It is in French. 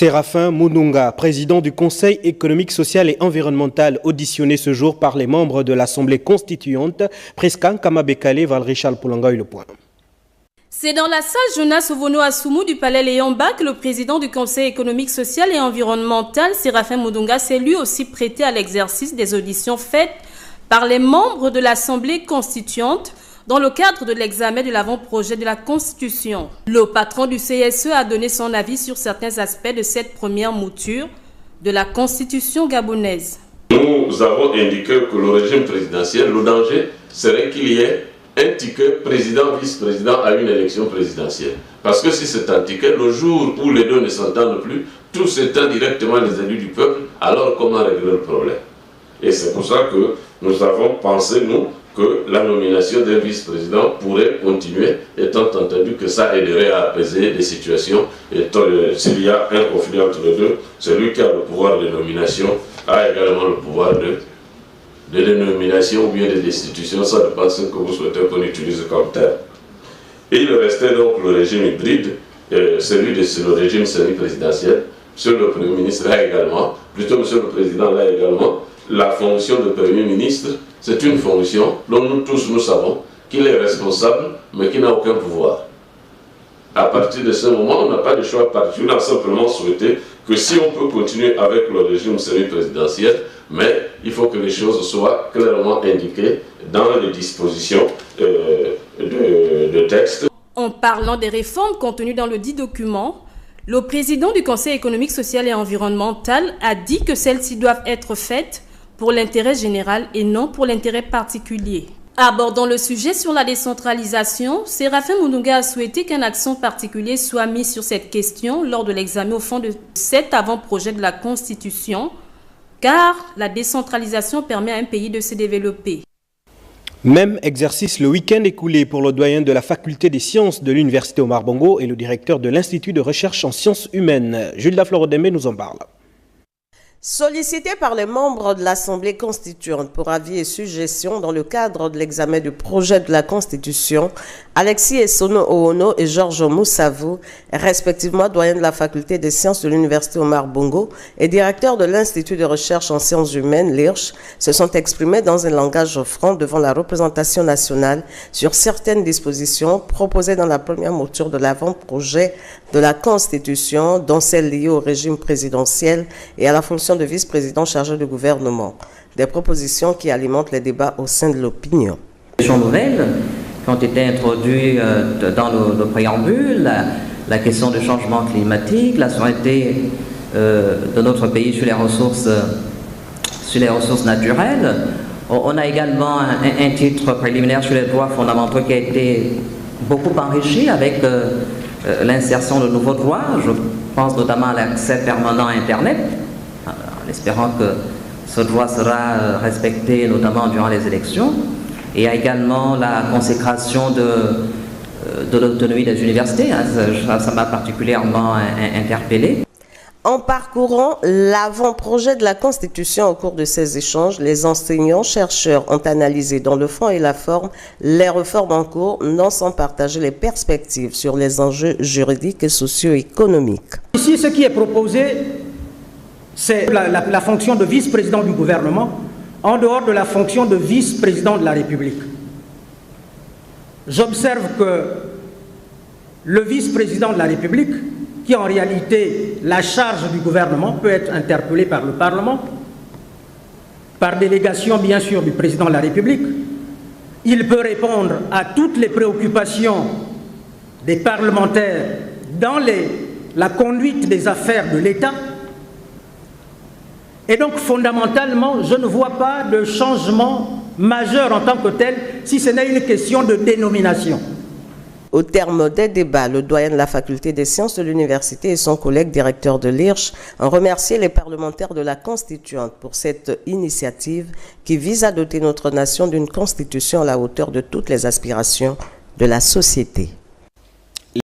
Séraphin Mundunga, président du Conseil économique, social et environnemental, auditionné ce jour par les membres de l'Assemblée constituante, Priscan Kamabekale, Valrichal Poulanga, le point. C'est dans la salle Jonas Ovono Assoumou du Palais Léon Bach que le président du Conseil économique, social et environnemental, Séraphin Mundunga, s'est lui aussi prêté à l'exercice des auditions faites par les membres de l'Assemblée constituante dans le cadre de l'examen de l'avant-projet de la Constitution. Le patron du CSE a donné son avis sur certains aspects de cette première mouture de la Constitution gabonaise. Nous avons indiqué que le régime présidentiel, le danger serait qu'il y ait un ticket président-vice-président à une élection présidentielle. Parce que si c'est un ticket, le jour où les deux ne s'entendent plus, tous étant directement les élus du peuple, alors comment régler le problème? Et c'est pour ça que nous avons pensé, nous, que la nomination d'un vice-président pourrait continuer, étant entendu que ça aiderait à apaiser les situations. Et s'il y a un conflit entre les deux, celui qui a le pouvoir de nomination a également le pouvoir de dénomination ou bien de destitution. Ça dépend de ce que vous souhaitez qu'on utilise comme terme. Et il restait donc le régime hybride, celui de le régime semi-présidentiel. Monsieur le Premier ministre là également, plutôt Monsieur le Président là également, la fonction de Premier ministre, c'est une fonction dont nous tous nous savons qu'il est responsable, mais qui n'a aucun pouvoir. À partir de ce moment, on n'a pas de choix particulier, on a simplement souhaité que si on peut continuer avec le régime semi-présidentiel, mais il faut que les choses soient clairement indiquées dans les dispositions de texte. En parlant des réformes contenues dans le dit document, le président du Conseil économique, social et environnemental a dit que celles-ci doivent être faites pour l'intérêt général et non pour l'intérêt particulier. Abordant le sujet sur la décentralisation, Séraphin Mundunga a souhaité qu'un accent particulier soit mis sur cette question lors de l'examen au fond de cet avant-projet de la Constitution, car la décentralisation permet à un pays de se développer. Même exercice le week-end écoulé pour le doyen de la faculté des sciences de l'Université Omar Bongo et le directeur de l'Institut de recherche en sciences humaines. Jules Daflorodemé nous en parle. Sollicité par les membres de l'Assemblée constituante pour avis et suggestions dans le cadre de l'examen du projet de la Constitution, Alexis Essono Oono et Georges Moussavou, respectivement doyens de la faculté des sciences de l'Université Omar Bongo et directeur de l'Institut de recherche en sciences humaines, l'IRCH, se sont exprimés dans un langage franc devant la représentation nationale sur certaines dispositions proposées dans la première mouture de l'avant-projet de la Constitution, dont celle liée au régime présidentiel et à la fonction de vice-président chargé du gouvernement. Des propositions qui alimentent les débats au sein de l'opinion. Les nouvelles qui ont été introduites dans le préambule, la question du changement climatique, la souveraineté de notre pays sur les ressources naturelles. On a également un titre préliminaire sur les droits fondamentaux qui a été beaucoup enrichi avec l'insertion de nouveaux droits. Je pense notamment à l'accès permanent à Internet, en espérant que ce droit sera respecté notamment durant les élections. Et il y a également la consécration de l'autonomie des universités. Ça m'a particulièrement interpellé. En parcourant l'avant-projet de la Constitution au cours de ces échanges, les enseignants-chercheurs ont analysé dans le fond et la forme les réformes en cours, non sans partager les perspectives sur les enjeux juridiques et socio-économiques. Ici, ce qui est proposé, c'est la fonction de vice-président du gouvernement en dehors de la fonction de vice-président de la République. J'observe que le vice-président de la République, qui en réalité la charge du gouvernement, peut être interpellé par le Parlement, par délégation bien sûr du président de la République. Il peut répondre à toutes les préoccupations des parlementaires dans la conduite des affaires de l'État. Et donc, fondamentalement, je ne vois pas de changement majeur en tant que tel, si ce n'est une question de dénomination. Au terme des débats, le doyen de la faculté des sciences de l'université et son collègue directeur de l'IRCH ont remercié les parlementaires de la Constituante pour cette initiative qui vise à doter notre nation d'une constitution à la hauteur de toutes les aspirations de la société.